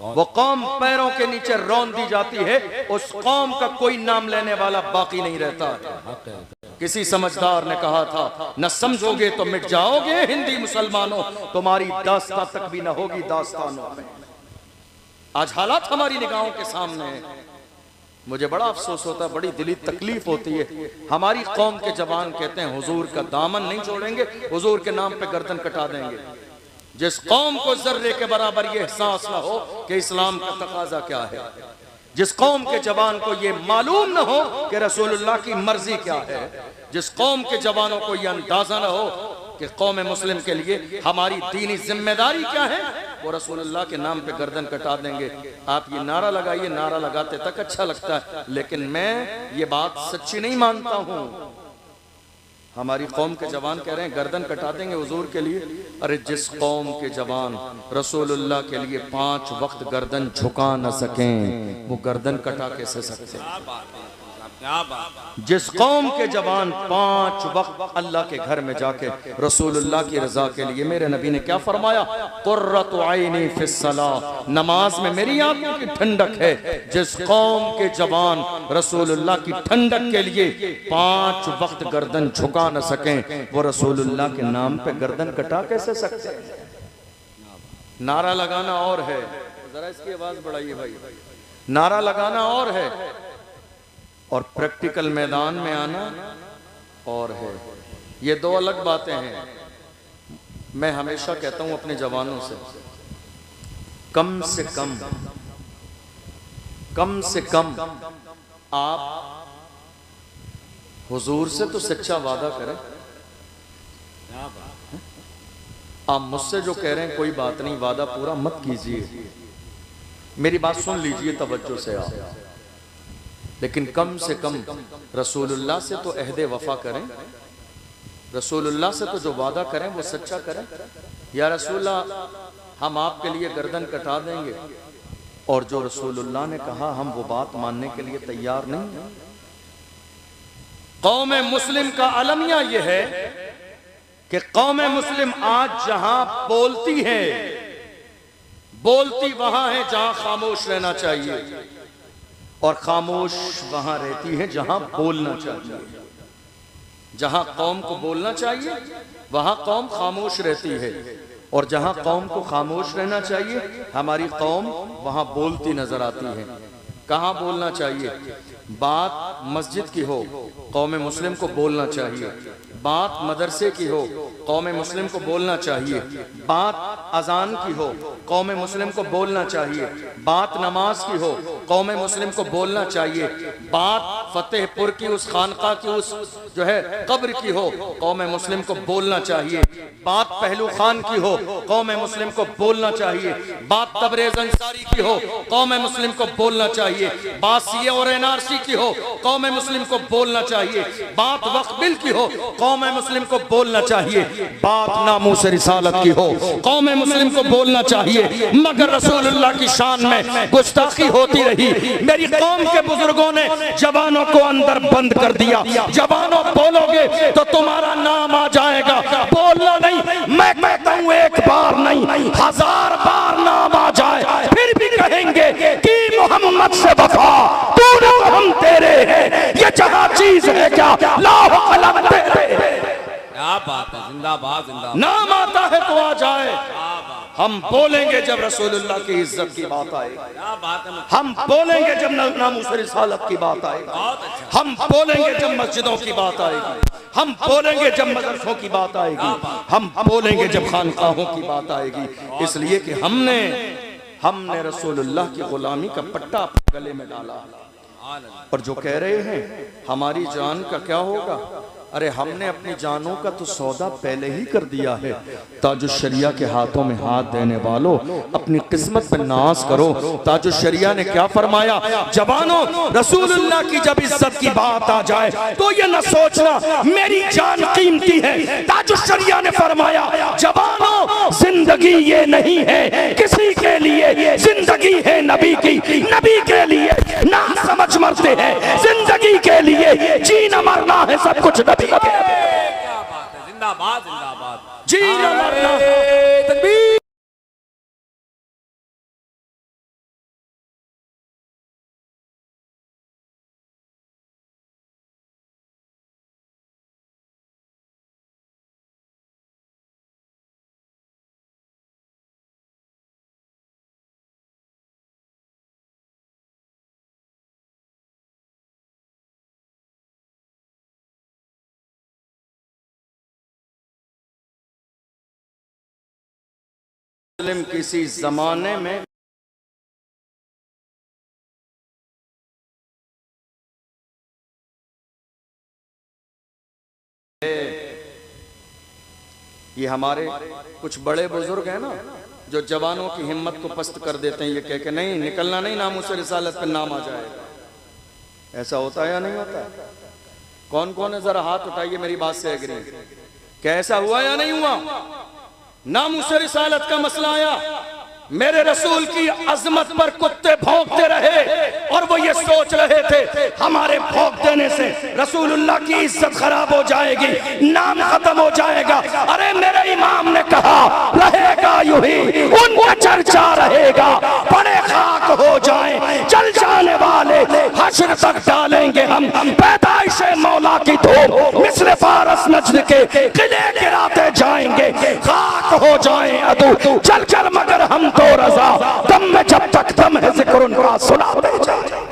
वो कौम पैरों के नीचे रौंद दी जाती है, उस कौम का कोई नाम लेने वाला बाकी नहीं रहता। किसी समझदार ने कहा था, न समझोगे तो मिट जाओगे हिंदी मुसलमानों, तुम्हारी दास्तां तक भी न होगी दास्तानों में। आज हालात हमारी निगाहों के सामने है। मुझे बड़ा अफसोस होता है, बड़ी दिली तकलीफ होती है। हमारी कौम के जवान कहते हैं हुजूर का दामन नहीं छोड़ेंगे, हुजूर के नाम पे गर्दन कटा देंगे। जिस कौम को जर्रे के बराबर ये एहसास ना हो कि इस्लाम का तकाजा क्या है, जिस कौम के जवान को ये मालूम ना हो कि रसूलुल्लाह की मर्जी क्या है, जिस कौम के जवानों को ये अंदाजा ना हो कि कौम मुस्लिम के लिए हमारी दीनी जिम्मेदारी क्या है, वो रसूलुल्लाह के नाम पे गर्दन कटा देंगे। आप ये नारा लगाइए, नारा लगाते तक अच्छा लगता है, लेकिन मैं ये बात सच्ची नहीं मानता हूँ। हमारी कौम के जवान कह रहे हैं गर्दन कटा देंगे हुजूर के लिए। अरे जिस कौम के जवान रसूलुल्लाह के लिए 5 वक्त गर्दन झुका न सकें, वो गर्दन कटा कैसे सकते हैं? जिस कौम के जवान 5 वक्त अल्लाह के घर में जाके रसूलुल्लाह की रजा के लिए, मेरे नबी ने क्या फरमाया, कुर्रतु ऐनी फिस्सलाह, नमाज में मेरी आंखों की ठंडक है। जिस कौम के जवान रसूलुल्लाह की ठंडक के लिए 5 वक्त गर्दन झुका न सकें, वो रसूलुल्लाह के नाम पे गर्दन कटा कैसे सकते हैं? नारा लगाना और है, जरा इसकी आवाज बढ़ाइए भाई, नारा लगाना और है और प्रैक्टिकल मैदान में आना और है। ये 2 अलग बातें हैं। मैं हमेशा कहता हूं अपने जवानों से, कम से कम आप हुजूर से तो सच्चा वादा करें। आप मुझसे जो कह रहे हैं कोई बात नहीं, वादा पूरा मत कीजिए, मेरी बात सुन लीजिए तवज्जो से आप, लेकिन कम से कम रसूलुल्लाह से तो अहदे वफा करें। रसूलुल्लाह से तो जो वादा करें वो सच्चा करें। या रसूलुल्लाह हम आपके लिए गर्दन कटा देंगे, और जो रसूलुल्लाह ने कहा हम वो बात मानने के लिए तैयार नहीं हैं। कौम मुस्लिम का अलमिया ये है कि कौम मुस्लिम आज जहां बोलती है, बोलती वहां है जहां खामोश रहना चाहिए, और खामोश वहां रहती है जहां बोलना चाहिए। जहां कौम को बोलना चाहिए वहां कौम खामोश रहती है, और जहां कौम को खामोश रहना चाहिए हमारी कौम वहां बोलती नजर आती है। कहां बोलना चाहिए? बात मस्जिद की हो, कौम मुस्लिम को बोलना चाहिए। बात मदरसे की हो, कौम मुस्लिम को बोलना चाहिए। बात अजान की हो, कौम मुस्लिम को बोलना चाहिए। बात नमाज की हो, कौम मुस्लिम को बोलना चाहिए। बात फतेहपुर की उस खानका की उस जो है कब्र की हो, कौम मुस्लिम को बोलना चाहिए। बात पहलू खान की हो, कौम मुस्लिम को बोलना चाहिए। बात तबरेज अंसारी की हो, कौम मुस्लिम को बोलना चाहिए। बात सीए और एनआरसी की हो, कौम मुस्लिम को बोलना चाहिए। बात वक्फ बिल की हो, कौम मुस्लिम को बोलना चाहिए। बात नामूस रिसालत की हो, कौम मुस्लिम को बोलना चाहिए। मगर रसूलुल्लाह की शान में गुस्ताखी होती रही। मेरी कौम के बुजुर्गों ने जवानों को अंदर बंद कर दिया। जवानों बोलोगे तो तुम्हारा नाम आ जाएगा, बोलना नहीं। मैं कहता हूँ 1 बार नहीं 1000 बार नाम आ जाए फिर भी कहेंगे कि मोहम्मद से वफा, तू न हम तेरे हैं, ये जहां चीज है क्या लाह कलम तेरे। क्या बात है, जिंदाबाद जिंदाबाद। नाम आता है तो आ जाए। हम बोलेंगे जब रसूलुल्लाह की इज्जत की बात आएगी, क्या बात है। हम बोलेंगे जब नामूस रिसालत की बात आएगी, हम बोलेंगे जब मस्जिदों की बात आएगी, हम बोलेंगे जब मदरसों की बात आएगी, हम बोलेंगे जब खानकाहों की बात आएगी। इसलिए कि हमने रसूलुल्लाह की गुलामी का पट्टा अपने गले में डाला। और जो कह रहे हैं हमारी जान का क्या होगा, अरे हमने अपनी जानों का तो सौदा पहले ही कर दिया है। ताजुश्शरिया के हाथों में हाथ देने वालों, अपनी किस्मत पे नाज करो। ताजुश्शरिया ने क्या फरमाया, जवानों रसूलुल्लाह की जब इज्जत की बात आ जाए तो ये न सोचना मेरी जान कीमती है। ताजुश्शरिया ने फरमाया, जवानों जिंदगी ये नहीं है किसी के लिए, जिंदगी है नबी की, नबी के लिए ना समझ मरते हैं, जिंदगी के लिए जीना मरना है सब कुछ नबी। क्या बात है, जिंदाबाद जिंदाबाद। जीना मरना है। मुस्लिम किसी जमाने में ये हमारे कुछ बड़े बुजुर्ग हैं ना जो जवानों की हिम्मत को पस्त कर देते हैं, ये कह के नहीं निकलना नहीं, नाम उसे रिसालत पे नाम आ जाएगा। ऐसा होता है या नहीं होता? कौन कौन है जरा हाथ उठाइए, मेरी बात से एग्री। क्या ऐसा हुआ या नहीं हुआ? नाम उसे रिसालत का मसला आया, मेरे रसूल की अजमत पर कुत्ते भौंकते रहे और वो ये सोच रहे थे हमारे भौंक देने से रसूलुल्लाह की इज्जत खराब हो जाएगी, नाम खत्म हो जाएगा। अरे मेरे इमाम ने कहा रहेगा यूं ही, उनका चर्चा रहेगा, बड़े खाक हो जाएं, चल जाने वाले हश्र तक डालेंगे हम पैदाइश मौला की धूम, मिस्र फारस नजद के किले गिराते जाएंगे, खाक हो जाएं अदू चल चल मगर हम तो रजा, दम में जब तक दम है जिक्र उनका सुनाते जाए।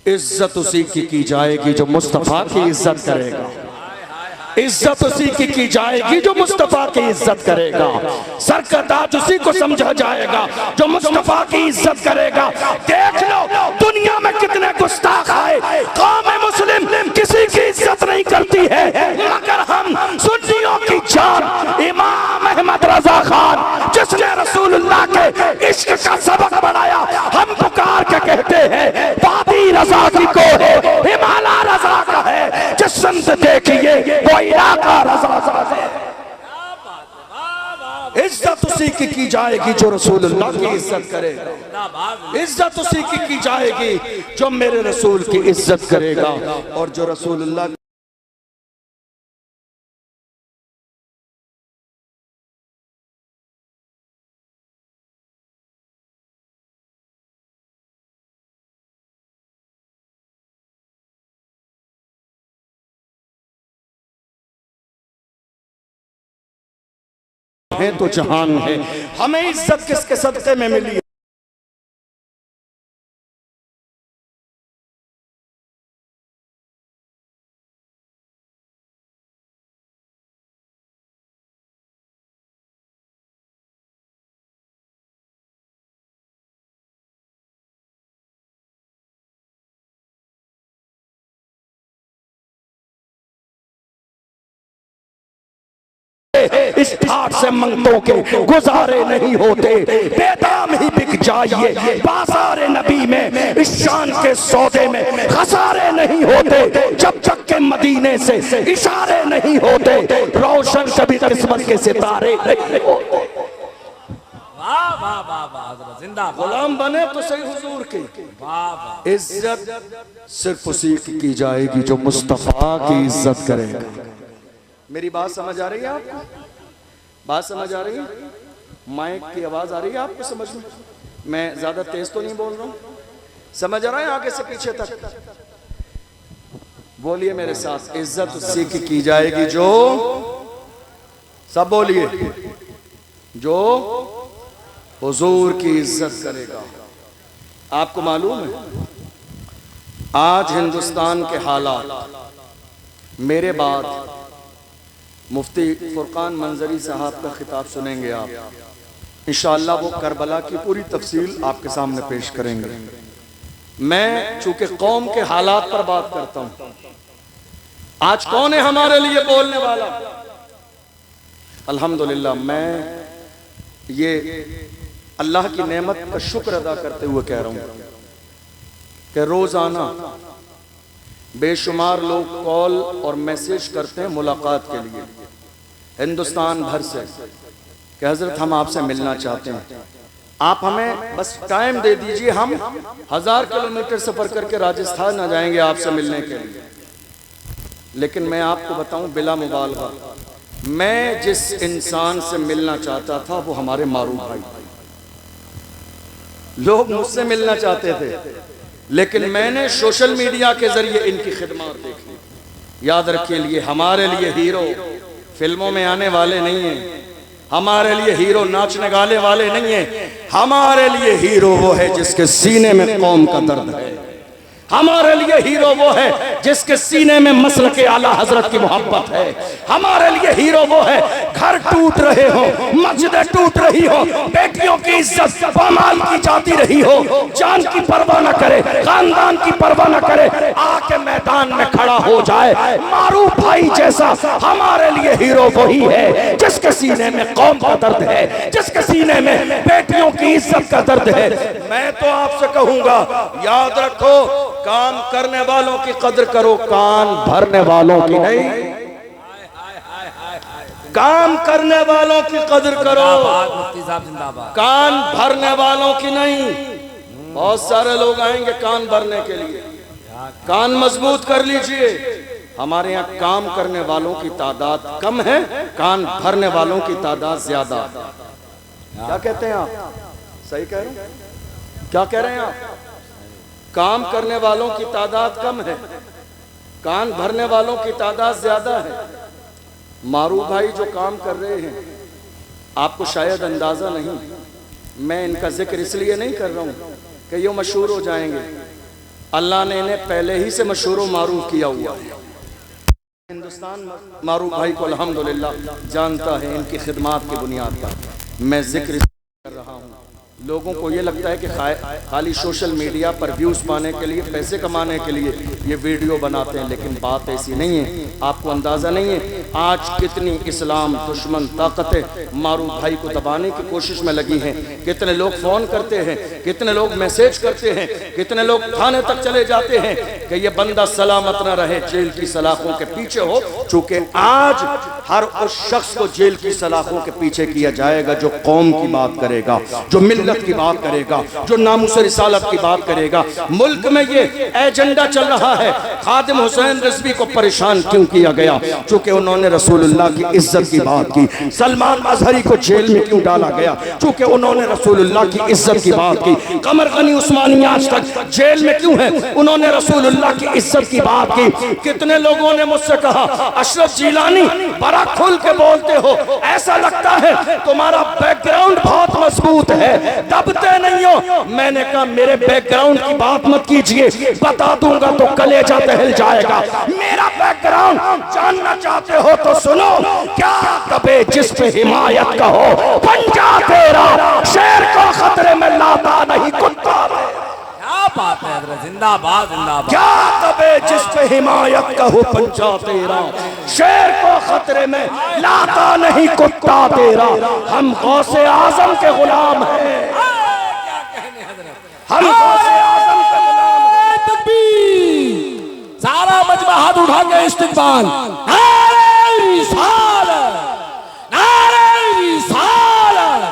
इज्जत उसी की जाएगी जो मुस्तफा की इज्जत करेगा, इज्जत उसी की जाएगी जो मुस्तफा की इज्जत करेगा, सरकताज उसी को समझा जाएगा जो मुस्तफा की इज्जत करेगा। देख लो दुनिया में कितने गुस्ताख आए, कौम मुस्लिम किसी की इज्जत नहीं करती है, मगर हम सुन्नियों की जान इमाम अहमद रजा खान जिसने रसूलुल्लाह के इश्क का सबक बढ़ाया, हम पुकार के कहते हैं वादी रजा की को है, हिमालय रजा का है, जिस संत देखिए वो इलाका रजा है। इज्जत उसी की जाएगी जो रसूलुल्लाह की इज्जत करेगा, इज्जत उसी की जाएगी जो मेरे रसूल की इज्जत करेगा, और जो रसूलुल्लाह है तो जहान है। हमें इज्जत किसके सदक़े में मिली? इस ठाट से मंगतों के गुजारे नहीं होते, बेदाम ही बिक जाइए बाजारे नबी में, इस शान के सौदे में खसारे नहीं होते, जब तक के मदीने से इशारे नहीं होते, रोशन कभी किस्मत के सितारे नहीं होते। गुलाम बने तो सही हुजूर की इज्जत सिर्फ उसी की जाएगी जो मुस्तफा की इज्जत करेगा। मेरी बात समझ आ रही है आपको? बात समझ आ रही है? माइक की आवाज आ रही है आपको समझ में? मैं ज्यादा तेज तो नहीं बोल रहा हूँ, समझ आ रहा है आगे से पीछे तक? बोलिए मेरे साथ, इज्जत उसी की जाएगी जो, सब बोलिए, जो हुजूर की इज्जत करेगा। आपको मालूम है आज हिंदुस्तान के हालात, मेरे बाद मुफ्ती फुरकान मंजरी साहब का खिताब सुनेंगे आप, इंशाअल्लाह वो करबला की पूरी तफसील आपके सामने पेश करेंगे। मैं चूंकि कौम के हालात पर बात करता हूं, आज कौन है हमारे लिए बोलने वाला? अल्हम्दुलिल्लाह मैं ये अल्लाह की नेमत का शुक्र अदा करते हुए कह रहा हूं कि रोजाना बेशुमार लोग कॉल और मैसेज करते हैं मुलाकात के लिए हिंदुस्तान भर से कि हजरत हम आपसे मिलना चाहते हैं, आप हमें बस टाइम दे दीजिए, हम 1000 किलोमीटर सफर करके राजस्थान आ जाएंगे आपसे मिलने के लिए। लेकिन मैं आपको बताऊं बिला मुबालगा, मैं जिस इंसान से मिलना चाहता था वो हमारे मारूफ भाई, लोग मुझसे मिलना चाहते थे, लेकिन मैंने सोशल मीडिया के जरिए इनकी खिदमत देख ली। याद रखिए, लिए हमारे लिए हीरो फिल्मों में आने वाले नहीं हैं, हमारे लिए हीरो नाचने गाने वाले नहीं है, हमारे लिए हीरो वो है जिसके सीने में कौम का दर्द है। हमारे लिए हीरो वो है जिसके सीने में मसल के आला हजरत की मोहब्बत है। हमारे लिए हीरो वो है, घर टूट रहे हो, मस्जिदें टूट रही हो, बेटियों की इज्जत पामाल की जाती रही हो, जान की परवाह न करे, खानदान की परवाह न करे, आके मैदान में खड़ा हो जाए मारूफ भाई जैसा। हमारे लिए हीरो वही है जिसके सीने में कौम का दर्द है, जिसके सीने में बेटियों की इज्जत का दर्द है। मैं तो आपसे कहूंगा, याद रखो, काम करने वालों की कदर करो, कान भरने वालों की नहीं। काम करने वालों की कदर करो, मुफ्ती साहब जिंदाबाद। कान भरने वालों की नहीं। बहुत सारे लोग आएंगे कान भरने के लिए, कान मजबूत कर लीजिए। हमारे यहाँ काम करने वालों की तादाद कम है, कान भरने वालों की तादाद ज्यादा। क्या कहते हैं आप? सही कह रहे हैं? क्या कह रहे हैं आप? काम करने वालों की तादाद कम है, कान भरने वालों की तादाद ज्यादा है। मारूफ भाई जो काम कर रहे हैं, आपको शायद अंदाजा नहीं, मैं इनका जिक्र इसलिए नहीं कर रहा हूँ कि ये मशहूर हो जाएंगे। अल्लाह ने इन्हें पहले ही से मशहूर व मारूफ किया हुआ है। हिंदुस्तान मारूफ भाई को अल्हम्दुलिल्लाह जानता है, इनकी खिदमात की बुनियाद पर मैं जिक्र कर रहा हूँ। लोगों को ये लगता है कि खाली सोशल मीडिया पर व्यूज़ पाने के लिए, पैसे कमाने के लिए ये वीडियो बनाते हैं, लेकिन बात ऐसी नहीं है। आपको अंदाज़ा नहीं है आज कितनी इस्लाम दुश्मन ताकतें मारूफ भाई को दबाने की कोशिश में लगी हैं। कितने लोग फ़ोन करते हैं, कितने लोग मैसेज करते हैं, कितने लोग थाने तक चले जाते हैं कि ये बंदा सलामत न रहे, जेल की सलाखों के पीछे हो। चूँकि आज हर उस शख्स को जेल की सलाखों के पीछे किया जाएगा जो कौम की बात करेगा, जो मिल्लत की बात करेगा, जो नामुस रिसालत की बात करेगा। मुल्क में ये एजेंडा चल रहा है, खादिम हुसैन रिजवी को परेशान क्यों किया गया? चूंकि उन्होंने रसूलुल्लाह की इज्जत की बात की। सलमान अजहरी को जेल में क्यों डाला गया? चूंकि उन्होंने रसूलुल्लाह की इज्जत की बात की। कमर गनी उस्मानी आज तक जेल में क्यों है? उन्होंने रसूलुल्लाह की इज्जत की बात की। कितने लोगों ने मुझसे कहा, अशरफ जिलानी बड़ा खुल के बोलते हो, ऐसा लगता है तुम्हारा बैकग्राउंड बहुत मजबूत है, दबते नहीं हो। मैंने कहा मेरे बैकग्राउंड की बात मत कीजिए, बता दूंगा तो कलेजा दहल जाएगा। मेरा बैकग्राउंड जानना चाहते हो तो सुनो। क्या दबे जिस पे हिमायत का हो, पंजा तेरा शेर को खतरे में लाता नहीं कुत्ता। क्या बात है हजरत, जिंदाबाद जिंदाबाद। क्या दबे जिस पे हिमायत का हो, पंजा तेरा शेर को खतरे में लाता नहीं कुत्ता तेरा। हम गौसे आजम के गुलाम हैं, हम गौसे आजम के गुलाम हैं। तकबीर, सारा मजमा हाथ उठा के इस्तिकबाल। नारे रिसालत, नारे रिसालत,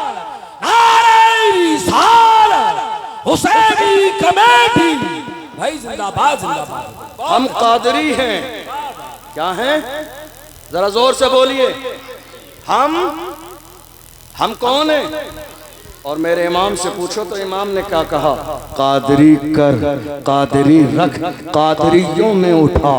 नारे रिसालत, हुसैनी कमेटी भाई जिंदाबाद जिंदाबाद। हम कादरी हैं। क्या हैं? जरा जोर से बोलिए। हम कौन हैं? और मेरे इमाम से पूछो तो इमाम ने क्या कहा? कादरी कर, कादरी रख, कादरियों में उठा,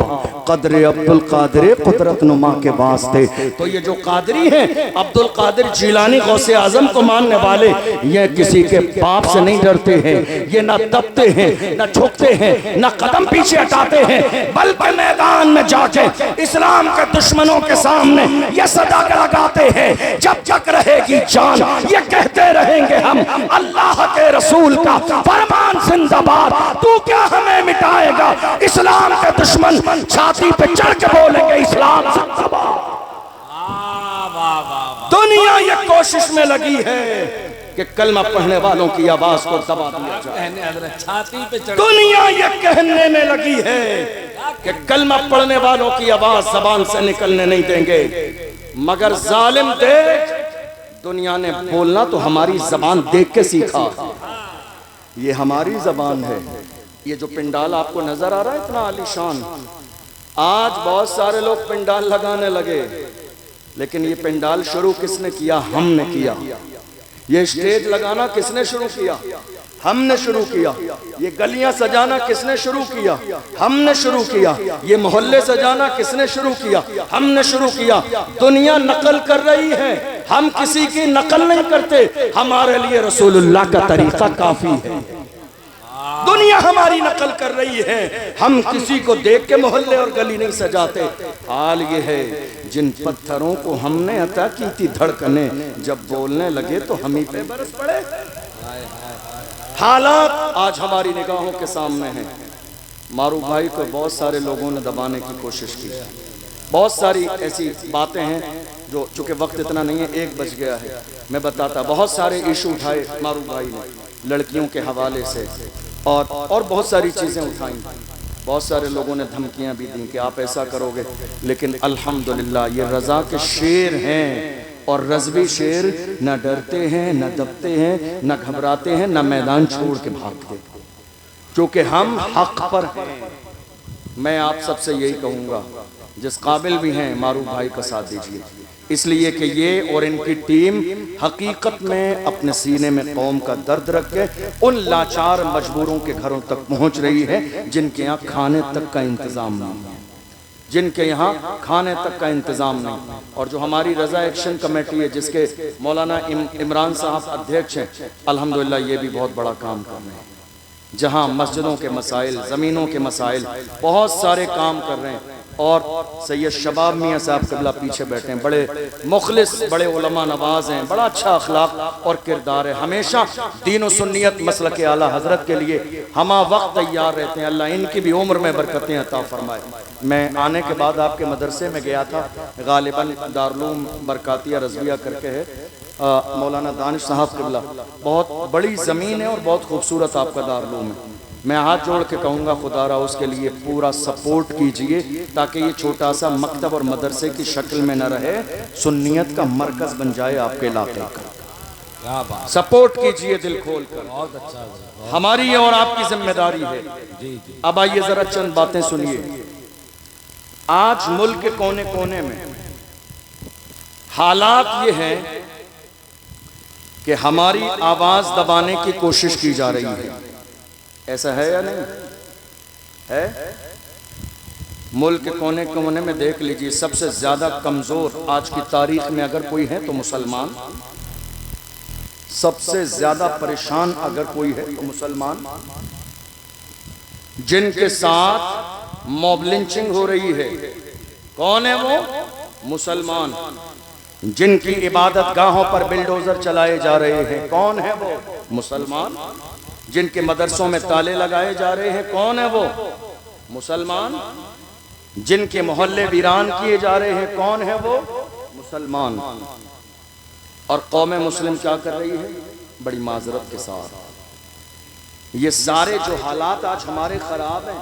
कदरे अब्दुल कादर कुदरत नुमा के वास्ते। तो ये जो कादरी हैं, अब्दुल कादिर जिलानी गौसे आजम को मानने वाले, ये किसी के बाप से नहीं डरते हैं, ये ना दबते हैं, ना झुकते हैं, ना कदम पीछे हटाते हैं, बल्कि मैदान में जाके इस्लाम के दुश्मनों के सामने ये सदा लगाते हैं, जब तक रहेगी जान ये कहते रहेंगे हम अल्लाह के रसूल का फरमान जिंदाबाद। तू क्या हमें मिटाएगा? इस्लाम के दुश्मन छाती पे चढ़ के बोलेंगे इस्लाम जिंदाबाद। दुनिया ये कोशिश में लगी है कि कलमा पढ़ने वालों की आवाज को दबा दिया जाए। छाती पे चढ़ दुनिया ये कहने में लगी है कि कलमा पढ़ने वालों की आवाज जबान से निकलने नहीं देंगे। मगर जालिम देख, दुनिया ने बोलना तो हमारी जबान देख के सीखा। ये हमारी जबान है। ये जो पिंडाल आपको नजर आ रहा है इतना आलीशान, आज बहुत सारे लोग पिंडाल लगाने लगे, लेकिन ये पिंडाल शुरू किसने किया? हमने किया। ये स्टेज लगाना किसने शुरू किया? हमने शुरू किया। ये गलियां सजाना किसने शुरू किया? हमने शुरू किया। ये मोहल्ले सजाना किसने शुरू किया? हमने शुरू किया। दुनिया नकल कर रही है, हम किसी की नकल नहीं करते, हमारे लिए रसूलुल्लाह का तरीका काफी है। दुनिया हमारी नकल कर रही है, हम किसी को देख के मोहल्ले और गली नहीं सजाते। हाल ये है, जिन पत्थरों को हमने अता की थी धड़कने, जब बोलने लगे तो हम ही पे बरस पड़े। हालात आज हमारी निगाहों के सामने हैं। मारूफ भाई को बहुत सारे लोगों ने दबाने की कोशिश की, बहुत सारी ऐसी बातें हैं जो, चूंकि वक्त इतना नहीं है, 1 बज गया है, मैं बताता। बहुत सारे इशू उठाए मारूफ भाई ने, लड़कियों के हवाले से और बहुत सारी चीज़ें उठाई। बहुत सारे लोगों ने धमकियां भी दी कि आप ऐसा करोगे, लेकिन अल्हम्दुलिल्लाह ये रज़ा के शेर हैं, और रज़वी शेर न डरते हैं, न दबते हैं, न घबराते हैं, न मैदान छोड़ के भागते, क्योंकि हम हक पर हैं। मैं आप सबसे यही कहूँगा, जिस काबिल भी हैं मारूफ भाई का साथ दीजिए, इसलिए कि ये और इनकी टीम हकीकत में अपने सीने में कौम का दर्द रख के उन लाचार मजबूरों के घरों तक पहुंच रही है जिनके यहाँ खाने तक का इंतज़ाम नहीं है, जिनके यहाँ खाने तक का इंतज़ाम नहीं। और जो हमारी रज़ा एक्शन कमेटी है, जिसके मौलाना इमरान साहब अध्यक्ष हैं, अल्हम्दुलिल्लाह ये भी बहुत बड़ा काम कर रहे हैं, जहाँ मस्जिदों के मसाइल, ज़मीनों के मसाइल, बहुत सारे काम कर रहे हैं। और सैयद शबाब मियाँ साहब क़िबला पीछे बैठे हैं, बड़े मुखलिस, बड़े उलमा नवाज हैं, बड़ा अच्छा अखलाक और किरदार है, हमेशा दीन व सुन्नियत मसलक आला हज़रत के लिए हमा वक्त तैयार रहते हैं। अल्लाह इनकी भी उम्र में बरकतें अता फरमाए। मैं आने के बाद आपके मदरसे में गया था, गालिबन दारुल बरकातिया रज़विया करके है, मौलाना दानिश साहब क़िबला, बहुत बड़ी ज़मीन है और बहुत खूबसूरत आपका दारुल है। मैं हाथ जोड़ के कहूँगा, खुदारा उसके लिए पूरा सपोर्ट कीजिए, ताकि ये छोटा सा मकतब और मदरसे की शक्ल में न रहे, सुन्नियत का मरकज़ बन जाए आपके इलाके का। सपोर्ट कीजिए दिल खोल कर, बहुत अच्छा, हमारी और आपकी जिम्मेदारी है। अब आइए जरा चंद बातें सुनिए। आज मुल्क के कोने कोने में हालात ये हैं कि हमारी आवाज दबाने की कोशिश की जा रही है। ऐसा है या नहीं है? मुल्क के कोने कोने में देख लीजिए, सबसे ज्यादा कमजोर आज की तारीख में अगर कोई है तो मुसलमान, सबसे ज्यादा परेशान अगर कोई है तो मुसलमान, जिनके साथ मॉब लिंचिंग हो रही है। कौन है वो? मुसलमान। जिनकी इबादत गाहों पर बिल्डोजर चलाए जा रहे हैं, कौन है वो? मुसलमान। जिनके मदरसों में ताले लगाए जा रहे हैं, कौन है वो? मुसलमान। जिनके मोहल्ले वीरान किए जा रहे हैं, कौन है वो? मुसलमान। और कौम मुस्लिम क्या कर रही है? बड़ी माजरत के साथ ये सारे जो हालात आज हमारे खराब हैं,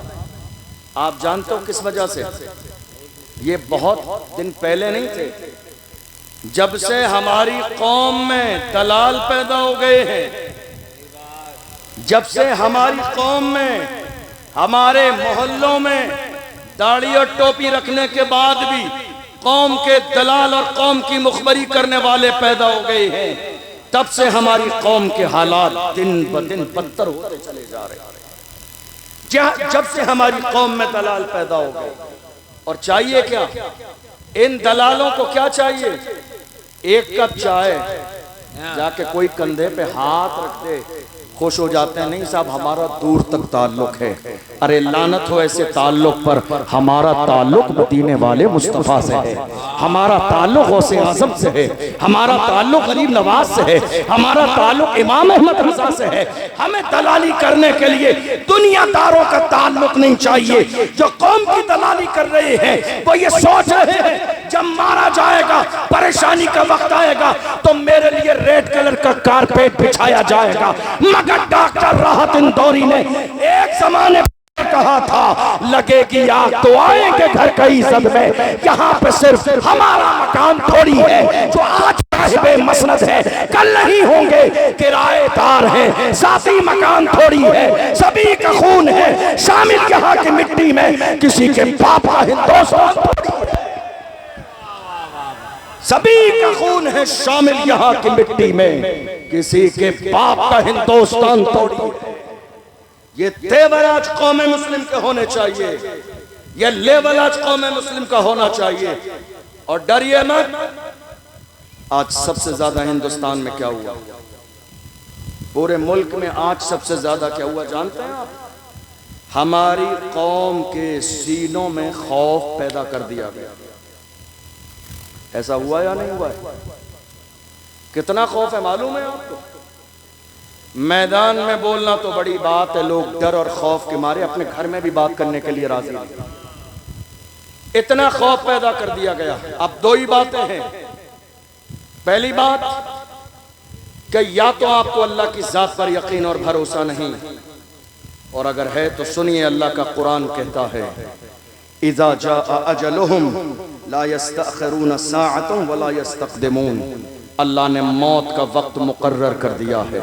आप जानते हो किस वजह से? ये बहुत दिन पहले नहीं थे, जब से हमारी कौम में दलाल पैदा हो गए हैं, जब से हमारी कौम में, हमारे मोहल्लों में दाढ़ी और टोपी रखने के बाद भी कौम के दलाल और कौम की मुखबरी करने वाले पैदा हो गए हैं, तब से हमारी कौम के हालात दिन ब दिन बदतर होते चले जा रहे हैं। जब से हमारी कौम में दलाल पैदा हो गए। और चाहिए क्या इन दलालों को? क्या चाहिए? एक कप चाय, जाके कोई कंधे पे हाथ रख दे, खुश हो जाते हैं। नहीं साहब, हमारा दूर तक ताल्लुक है। अरे लानत हो ऐसे ताल्लुक पर। हमारा ताल्लुक मदीने वाले मुस्तफ़ा से है, हमारा ताल्लुक गौसे आज़म से है, हमारा ताल्लुक गरीब नवाज से है, हमारा ताल्लुक इमाम अहमद रज़ा से है। हमें दलाली करने के लिए दुनियादारों का ताल्लुक नहीं चाहिए। जो कौम की दलाली कर रहे हैं वो ये सोच रहे हैं जब मारा जाएगा, परेशानी का वक्त आएगा, तो मेरे लिए रेड कलर का कारपेट बिछाया जाएगा। मगर डॉक्टर राहत इंदौरी ने एक जमाने कहा था, लगेगी आग तो आएंगे घर कई सदमे। यहाँ पे सिर्फ हमारा मकान थोड़ी है, जो आज साहिबे मसनद है कल नहीं होंगे किराएदार हैं। साथी मकान थोड़ी है, सभी का खून है शामिल यहाँ की मिट्टी में, किसी के बाप का हिंदुस्तान थोड़ी है। सभी का खून है शामिल यहाँ की मिट्टी में, किसी के बाप का हिंदुस्तान थोड़ी है। ये तेवर आज कौम मुस्लिम के होने चाहिए, ये लेवल आज कौम मुस्लिम का होना चाहिए। और डरिए मत, आज सबसे ज्यादा हिंदुस्तान में क्या हुआ, पूरे मुल्क में आज सबसे ज्यादा क्या हुआ जानते हैं आप? हमारी कौम के सीनों में खौफ पैदा कर दिया गया। ऐसा हुआ या नहीं हुआ है? कितना खौफ है मालूम है आपको? मैदान में बोलना तो बड़ी बात है, लोग डर और खौफ के मारे अपने घर में भी बात करने के लिए राजी नहीं। इतना खौफ पैदा कर दिया गया। अब दो ही बातें हैं। पहली बात कि या तो आपको अल्लाह की जात पर यकीन और भरोसा नहीं, और अगर है तो सुनिए, अल्लाह का कुरान कहता है इज़ा जाअ अजलुहुम ला यस्तअखिरून साअतन वला यस्तक़दिमून। अल्लाह ने मौत का वक्त मुकर्रर कर दिया है,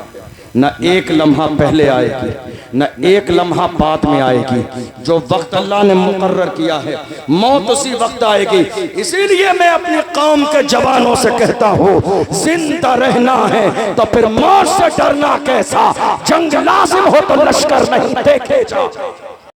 न एक लम्हा पहले आएगी न एक लम्हा बाद में आएगी। जो वक्त अल्लाह ने मुकर्रर किया है मौत उसी वक्त आएगी। इसीलिए मैं अपनी कौम के जवानों से कहता हूँ, जिंदा रहना है तो फिर मौत से डरना कैसा? जंग लाजिम हो तो लश्कर नहीं देखे जा।